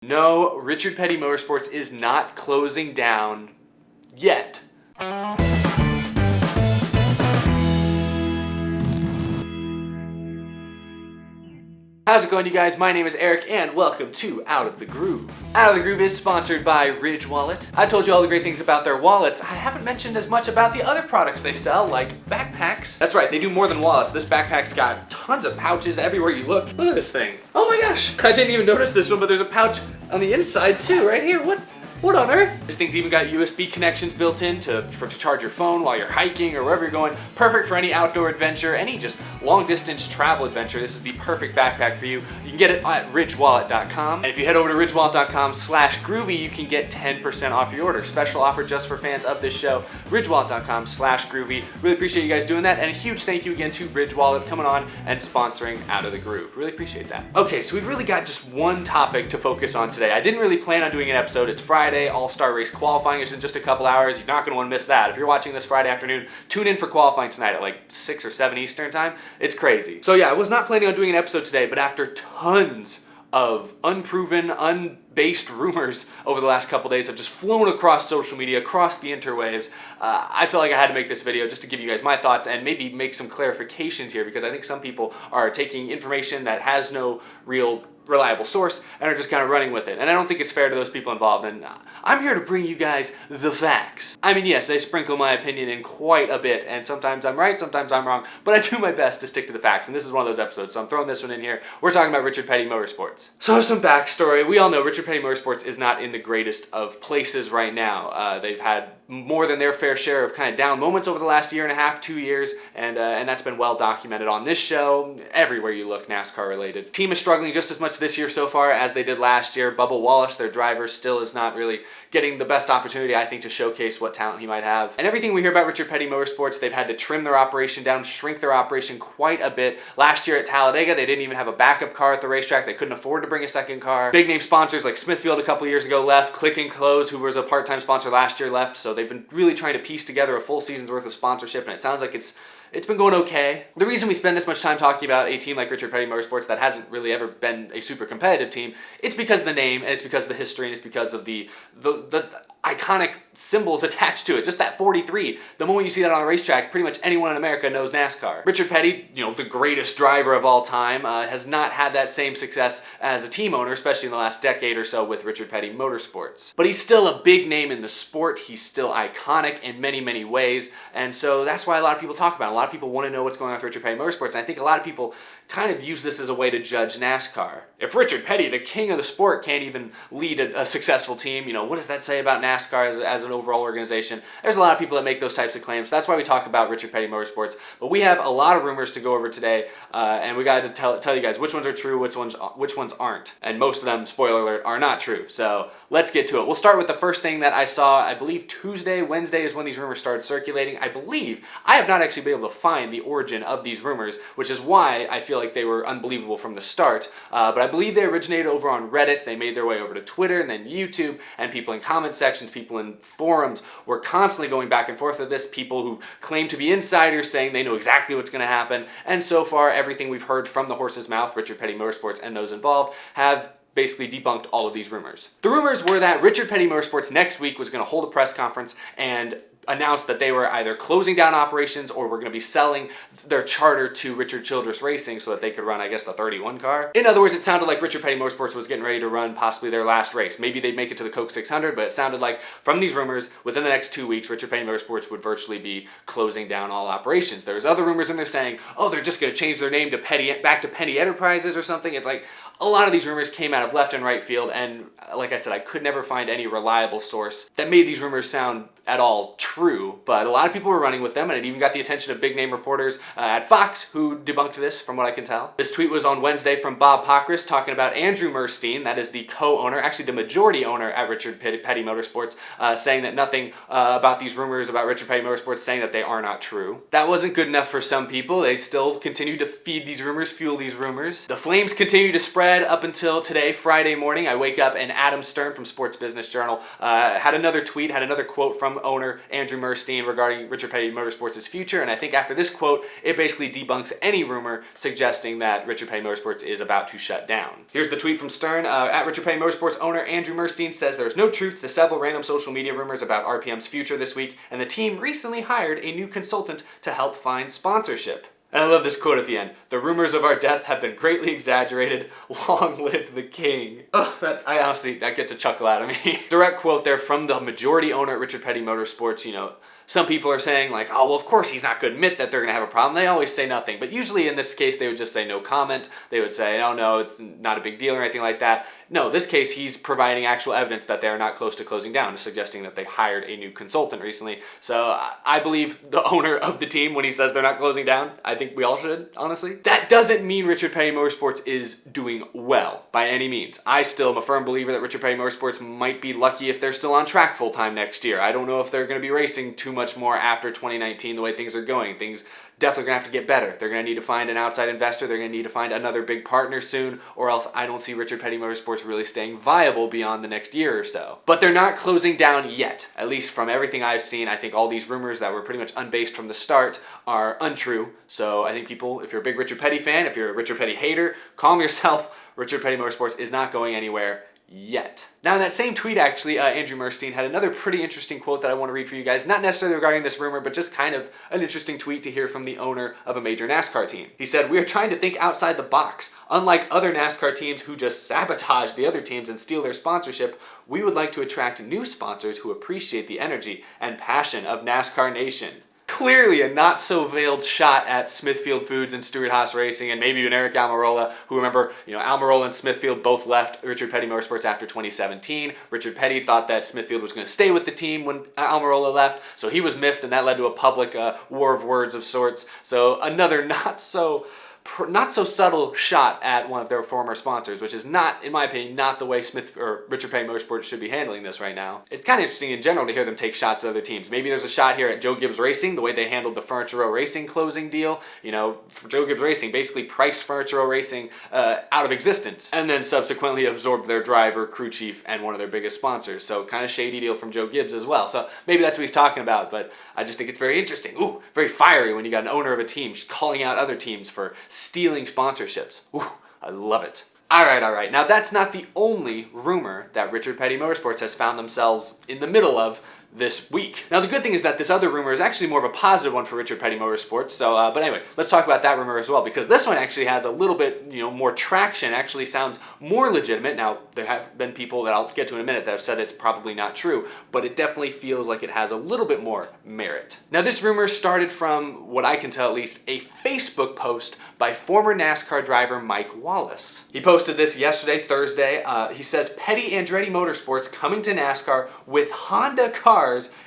No, Richard Petty Motorsports is not closing down yet. How's it going, you guys? My name is Eric and welcome to Out of the Groove. Out of the Groove is sponsored by Ridge Wallet. I told you all the great things about their wallets. I haven't mentioned as much about the other products they sell, like backpacks. That's right, they do more than wallets. This backpack's got tons of pouches everywhere you look. Look at this thing. Oh my gosh, I didn't even notice this one, but there's a pouch on the inside too, right here. What on earth? This thing's even got USB connections built in to charge your phone while you're hiking or wherever you're going. Perfect for any outdoor adventure, any just long distance travel adventure. This is the perfect backpack for you. You can get it at ridgewallet.com. And if you head over to ridgewallet.com/groovy, you can get 10% off your order. Special offer just for fans of this show. ridgewallet.com/groovy. Really appreciate you guys doing that. And a huge thank you again to Ridge Wallet coming on and sponsoring Out of the Groove. Really appreciate that. Okay, so we've really got just one topic to focus on today. I didn't really plan on doing an episode. It's Friday. All-Star Race qualifying is in just a couple hours. You're not going to want to miss that. If you're watching this Friday afternoon, tune in for qualifying tonight at like 6 or 7 Eastern time. It's crazy. So yeah, I was not planning on doing an episode today, but after tons of unproven, unbased rumors over the last couple days have just flown across social media, across the interwaves, I felt like I had to make this video just to give you guys my thoughts and maybe make some clarifications here, because I think some people are taking information that has no real reliable source and are just kind of running with it. And I don't think it's fair to those people involved, and I'm here to bring you guys the facts. I mean, yes, they sprinkle my opinion in quite a bit, and sometimes I'm right, sometimes I'm wrong, but I do my best to stick to the facts, and this is one of those episodes, so I'm throwing this one in here. We're talking about Richard Petty Motorsports. So some backstory. We all know Richard Petty Motorsports is not in the greatest of places right now. They've had more than their fair share of kind of down moments over the last year and a half, 2 years, and that's been well documented on this show, everywhere you look, NASCAR related. Team is struggling just as much this year so far as they did last year. Bubba Wallace, their driver, still is not really getting the best opportunity, I think, to showcase what talent he might have. And everything we hear about Richard Petty Motorsports, they've had to trim their operation down, shrink their operation quite a bit. Last year at Talladega, they didn't even have a backup car at the racetrack. They couldn't afford to bring a second car. Big name sponsors like Smithfield a couple years ago left. Click and Close, who was a part-time sponsor last year, left. So they've been really trying to piece together a full season's worth of sponsorship, and it sounds like it's been going okay. The reason we spend this much time talking about a team like Richard Petty Motorsports that hasn't really ever been a super competitive team, it's because of the name, and it's because of the history, and it's because of the iconic symbols attached to it. Just that 43. The moment you see that on a racetrack, pretty much anyone in America knows NASCAR. Richard Petty, the greatest driver of all time, has not had that same success as a team owner, especially in the last decade or so with Richard Petty Motorsports. But he's still a big name in the sport. He's still iconic in many, many ways, and so that's why a lot of people talk about it. A lot of people want to know what's going on with Richard Petty Motorsports, and I think a lot of people kind of use this as a way to judge NASCAR. If Richard Petty, the king of the sport, can't even lead a successful team, what does that say about NASCAR as an overall organization? There's a lot of people that make those types of claims. That's why we talk about Richard Petty Motorsports. But we have a lot of rumors to go over today, and we got to tell you guys which ones are true, which ones aren't. And most of them, spoiler alert, are not true. So let's get to it. We'll start with the first thing that I saw, I believe Tuesday, Wednesday is when these rumors started circulating. I have not actually been able to find the origin of these rumors, which is why I feel like they were unbelievable from the start. But I believe they originated over on Reddit. They made their way over to Twitter and then YouTube, and people in comment sections, people in forums were constantly going back and forth with this. People who claim to be insiders saying they know exactly what's going to happen. And so far, everything we've heard from the horse's mouth, Richard Petty Motorsports and those involved, have basically debunked all of these rumors. The rumors were that Richard Petty Motorsports next week was going to hold a press conference and announced that they were either closing down operations or were going to be selling their charter to Richard Childress Racing so that they could run, I guess, the 31 car. In other words, it sounded like Richard Petty Motorsports was getting ready to run possibly their last race. Maybe they'd make it to the Coke 600, but it sounded like from these rumors, within the next 2 weeks, Richard Petty Motorsports would virtually be closing down all operations. There was other rumors in there saying, oh, they're just going to change their name to back to Petty Enterprises or something. It's like a lot of these rumors came out of left and right field, and like I said, I could never find any reliable source that made these rumors sound at all true, but a lot of people were running with them, and it even got the attention of big name reporters at Fox who debunked this, from what I can tell. This tweet was on Wednesday from Bob Pockris talking about Andrew Murstein, that is the co-owner, actually the majority owner at Richard Petty Motorsports, saying that nothing about these rumors about Richard Petty Motorsports, saying that they are not true. That wasn't good enough for some people. They still continue to feed these rumors, fuel these rumors. The flames continue to spread up until today, Friday morning. I wake up and Adam Stern from Sports Business Journal had another tweet, had another quote from from owner Andrew Murstein regarding Richard Petty Motorsports' future, and I think after this quote, it basically debunks any rumor suggesting that Richard Petty Motorsports is about to shut down. Here's the tweet from Stern. At Richard Petty Motorsports owner Andrew Murstein says there is no truth to several random social media rumors about RPM's future this week, and the team recently hired a new consultant to help find sponsorship. And I love this quote at the end. The rumors of our death have been greatly exaggerated. Long live the king. Ugh, that gets a chuckle out of me. Direct quote there from the majority owner at Richard Petty Motorsports. You know, some people are saying like, oh, well, of course he's not going to admit that they're going to have a problem. They always say nothing. But usually in this case, they would just say no comment. They would say, oh, no, it's not a big deal or anything like that. No, this case, he's providing actual evidence that they are not close to closing down, suggesting that they hired a new consultant recently. So I believe the owner of the team when he says they're not closing down. I think we all should, honestly. That doesn't mean Richard Petty Motorsports is doing well by any means. I still am a firm believer that Richard Petty Motorsports might be lucky if they're still on track full time next year. I don't know if they're going to be racing too much more after 2019 the way things are going. Things definitely going to have to get better. They're going to need to find an outside investor. They're going to need to find another big partner soon, or else I don't see Richard Petty Motorsports really staying viable beyond the next year or so. But they're not closing down yet. At least from everything I've seen, I think all these rumors that were pretty much unbased from the start are untrue. So I think people, if you're a big Richard Petty fan, if you're a Richard Petty hater, calm yourself. Richard Petty Motorsports is not going anywhere yet. Now in that same tweet actually, Andrew Murstein had another pretty interesting quote that I want to read for you guys, not necessarily regarding this rumor, but just kind of an interesting tweet to hear from the owner of a major NASCAR team. He said, "We are trying to think outside the box. Unlike other NASCAR teams who just sabotage the other teams and steal their sponsorship, we would like to attract new sponsors who appreciate the energy and passion of NASCAR Nation." Clearly a not-so-veiled shot at Smithfield Foods and Stewart-Haas Racing and maybe even Eric Almirola, who remember, Almirola and Smithfield both left Richard Petty Motorsports after 2017. Richard Petty thought that Smithfield was going to stay with the team when Almirola left, so he was miffed, and that led to a public war of words of sorts. So another not so subtle shot at one of their former sponsors, which is not, in my opinion, not the way Richard Petty Motorsports should be handling this right now. It's kind of interesting in general to hear them take shots at other teams. Maybe there's a shot here at Joe Gibbs Racing, the way they handled the Furniture Row Racing closing deal. For Joe Gibbs Racing, basically priced Furniture Row Racing out of existence, and then subsequently absorbed their driver, crew chief, and one of their biggest sponsors. So kind of shady deal from Joe Gibbs as well. So maybe that's what he's talking about, but I just think it's very interesting. Ooh, very fiery when you got an owner of a team calling out other teams for stealing sponsorships. Ooh, I love it. All right. Now that's not the only rumor that Richard Petty Motorsports has found themselves in the middle of this week. Now the good thing is that this other rumor is actually more of a positive one for Richard Petty Motorsports. So, but anyway, let's talk about that rumor as well, because this one actually has a little bit, more traction. Actually sounds more legitimate. Now there have been people that I'll get to in a minute that have said it's probably not true, but it definitely feels like it has a little bit more merit. Now this rumor started from what I can tell at least a Facebook post by former NASCAR driver Mike Wallace. He posted this yesterday, Thursday. He says Petty Andretti Motorsports coming to NASCAR with Honda cars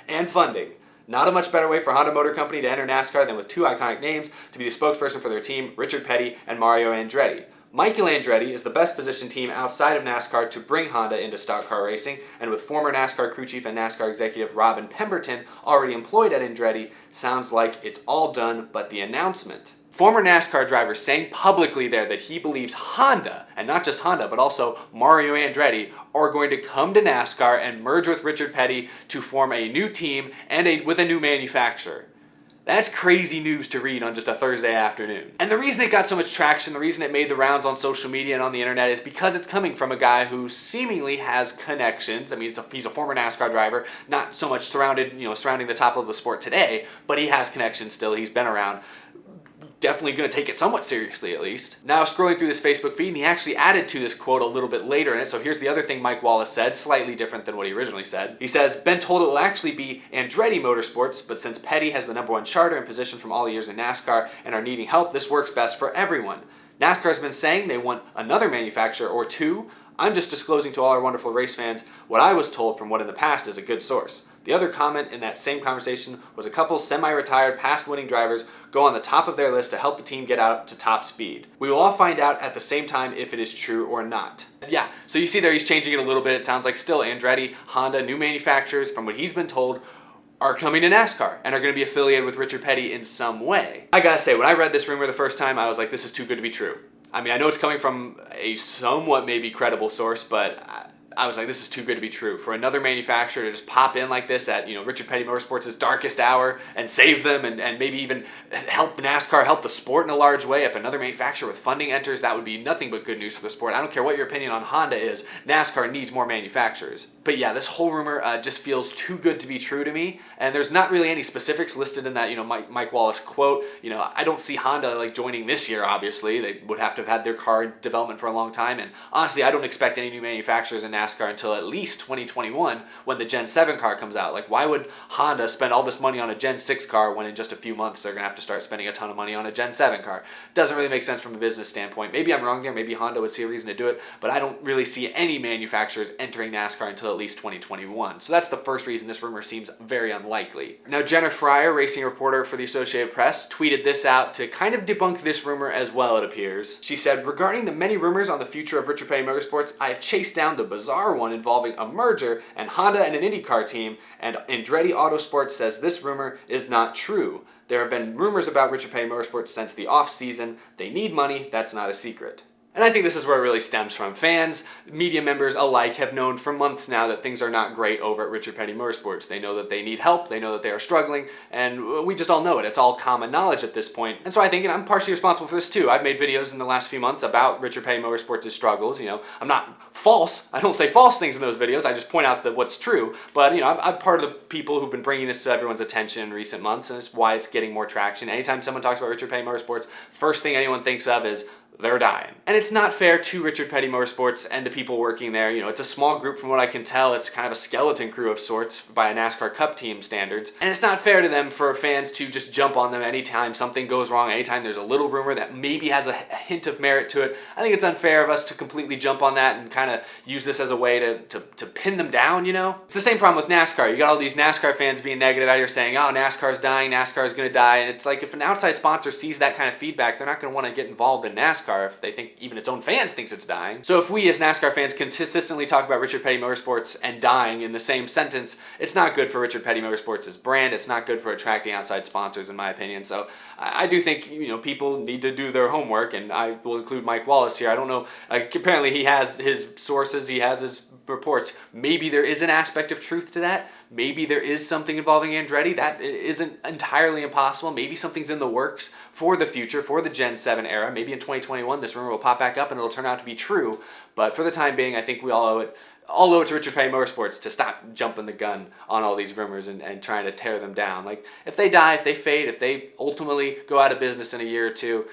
and funding. Not a much better way for Honda Motor Company to enter NASCAR than with two iconic names to be the spokesperson for their team, Richard Petty and Mario Andretti. Michael Andretti is the best positioned team outside of NASCAR to bring Honda into stock car racing, and with former NASCAR crew chief and NASCAR executive Robin Pemberton already employed at Andretti, sounds like it's all done but the announcement. Former NASCAR driver saying publicly there that he believes Honda, and not just Honda, but also Mario Andretti, are going to come to NASCAR and merge with Richard Petty to form a new team and with a new manufacturer. That's crazy news to read on just a Thursday afternoon. And the reason it got so much traction, the reason it made the rounds on social media and on the internet is because it's coming from a guy who seemingly has connections. I mean, he's a former NASCAR driver, not so much surrounding the top of the sport today, but he has connections still. He's been around. Definitely going to take it somewhat seriously at least. Now scrolling through this Facebook feed, and he actually added to this quote a little bit later in it, so here's the other thing Mike Wallace said, slightly different than what he originally said. He says, "Been told it will actually be Andretti Motorsports, but since Petty has the #1 charter and position from all the years in NASCAR and are needing help, this works best for everyone. NASCAR has been saying they want another manufacturer or two. I'm just disclosing to all our wonderful race fans what I was told from what in the past is a good source." The other comment in that same conversation was a couple semi-retired past-winning drivers go on the top of their list to help the team get out to top speed. We will all find out at the same time if it is true or not. Yeah, so you see there he's changing it a little bit. It sounds like still Andretti, Honda, new manufacturers, from what he's been told, are coming to NASCAR and are going to be affiliated with Richard Petty in some way. I gotta say, when I read this rumor the first time, I was like, this is too good to be true. I mean, I know it's coming from a somewhat maybe credible source, but I was like, this is too good to be true. For another manufacturer to just pop in like this at, Richard Petty Motorsports' darkest hour and save them and maybe even help NASCAR, help the sport in a large way. If another manufacturer with funding enters, that would be nothing but good news for the sport. I don't care what your opinion on Honda is, NASCAR needs more manufacturers. But yeah, this whole rumor just feels too good to be true to me, and there's not really any specifics listed in that, Mike Wallace quote. I don't see Honda like joining this year, obviously. They would have to have had their car in development for a long time, and honestly, I don't expect any new manufacturers in NASCAR until at least 2021 when the Gen 7 car comes out. Like, why would Honda spend all this money on a Gen 6 car when in just a few months they're going to have to start spending a ton of money on a Gen 7 car? Doesn't really make sense from a business standpoint. Maybe I'm wrong there, maybe Honda would see a reason to do it, but I don't really see any manufacturers entering NASCAR until at least 2021. So that's the first reason this rumor seems very unlikely. Now, Jenna Fryer, racing reporter for the Associated Press, tweeted this out to kind of debunk this rumor as well, it appears. She said, regarding the many rumors on the future of Richard Petty Motorsports, I have chased down the bizarre one involving a merger and Honda and an IndyCar team, and Andretti Autosports says this rumor is not true. There have been rumors about Richard Petty Motorsports since the off-season. They need money, that's not a secret. And I think this is where it really stems from. Fans, media members alike have known for months now that things are not great over at Richard Petty Motorsports. They know that they need help, they know that they are struggling, and we just all know it. It's all common knowledge at this point. And so I think, and I'm partially responsible for this too, I've made videos in the last few months about Richard Petty Motorsports' struggles. I'm not false. I don't say false things in those videos. I just point out that what's true. But, I'm part of the people who've been bringing this to everyone's attention in recent months, and it's why it's getting more traction. Anytime someone talks about Richard Petty Motorsports, first thing anyone thinks of is they're dying. And it's not fair to Richard Petty Motorsports and the people working there. It's a small group from what I can tell. It's kind of a skeleton crew of sorts by a NASCAR Cup team standards. And it's not fair to them for fans to just jump on them anytime something goes wrong, anytime there's a little rumor that maybe has a hint of merit to it. I think it's unfair of us to completely jump on that and kind of use this as a way to pin them down, It's the same problem with NASCAR. You got all these NASCAR fans being negative out here saying, oh, NASCAR's dying, NASCAR's gonna die. And it's like, if an outside sponsor sees that kind of feedback, they're not gonna want to get involved in NASCAR if they think even its own fans thinks it's dying. So if we as NASCAR fans consistently talk about Richard Petty Motorsports and dying in the same sentence, it's not good for Richard Petty Motorsports' brand. It's not good for attracting outside sponsors, in my opinion. So I do think, people need to do their homework, and I will include Mike Wallace here. I don't know, apparently he has his sources, he has his reports. Maybe there is an aspect of truth to that. Maybe there is something involving Andretti. That isn't entirely impossible. Maybe something's in the works for the future, for the Gen 7 era. Maybe in 2021 this rumor will pop back up and it'll turn out to be true. But for the time being, I think we all owe it to Richard Petty Motorsports to stop jumping the gun on all these rumors and trying to tear them down. Like, if they die, if they fade, if they ultimately go out of business in a year or two,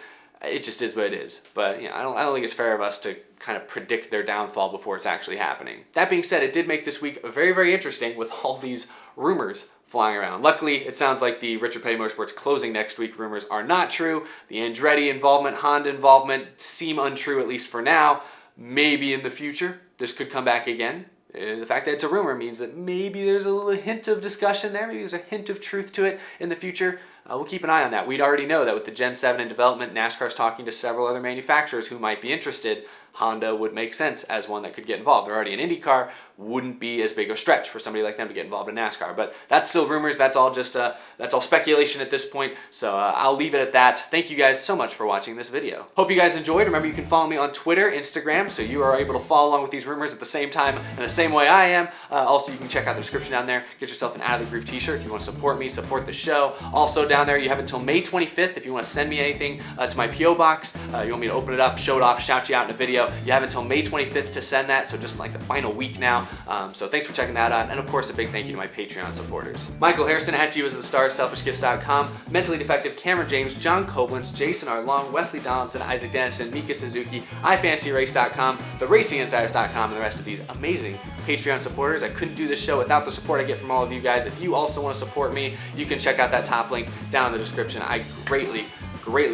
it just is what it is. But I don't think it's fair of us to kind of predict their downfall before it's actually happening. That being said, it did make this week very, very interesting with all these rumors flying around. Luckily, it sounds like the Richard Petty Motorsports closing next week rumors are not true. The Andretti involvement, Honda involvement seem untrue, at least for now. Maybe in the future, this could come back again. The fact that it's a rumor means that maybe there's a little hint of discussion there. Maybe there's a hint of truth to it in the future. We'll keep an eye on that. We'd already know that with the Gen 7 in development, NASCAR's talking to several other manufacturers who might be interested. Honda would make sense as one that could get involved. They're already an IndyCar, wouldn't be as big of a stretch for somebody like them to get involved in NASCAR. But that's still rumors. That's all just that's all speculation at this point. So I'll leave it at that. Thank you guys so much for watching this video. Hope you guys enjoyed. Remember, you can follow me on Twitter, Instagram, so you are able to follow along with these rumors at the same time and the same way I am. Also, you can check out the description down there. Get yourself an Out of the Groove t-shirt if you want to support me, support the show. Also down there, you have until May 25th if you want to send me anything to my P.O. box. You want me to open it up, show it off, shout you out in a video. You have until May 25th to send that, so just like the final week now. So thanks for checking that out, and of course a big thank you to my Patreon supporters. Michael Harrison at G was the Star, selfishgifts.com, Mentally Defective, Cameron James, John Koblenz, Jason R. Long, Wesley Donaldson, Isaac Dennison, Mika Suzuki, iFantasyRace.com, TheRacingInsiders.com, and the rest of these amazing Patreon supporters. I couldn't do this show without the support I get from all of you guys. If you also want to support me, you can check out that top link down in the description. I greatly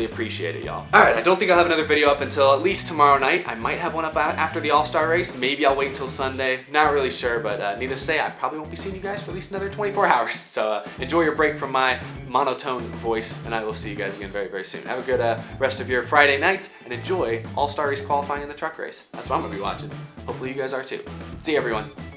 appreciate it, y'all. Alright, I don't think I'll have another video up until at least tomorrow night. I might have one up after the All-Star race. Maybe I'll wait until Sunday. Not really sure, but needless to say, I probably won't be seeing you guys for at least another 24 hours. So enjoy your break from my monotone voice, and I will see you guys again very, very soon. Have a good rest of your Friday night, and enjoy All-Star race qualifying in the truck race. That's what I'm going to be watching. Hopefully you guys are too. See you, everyone.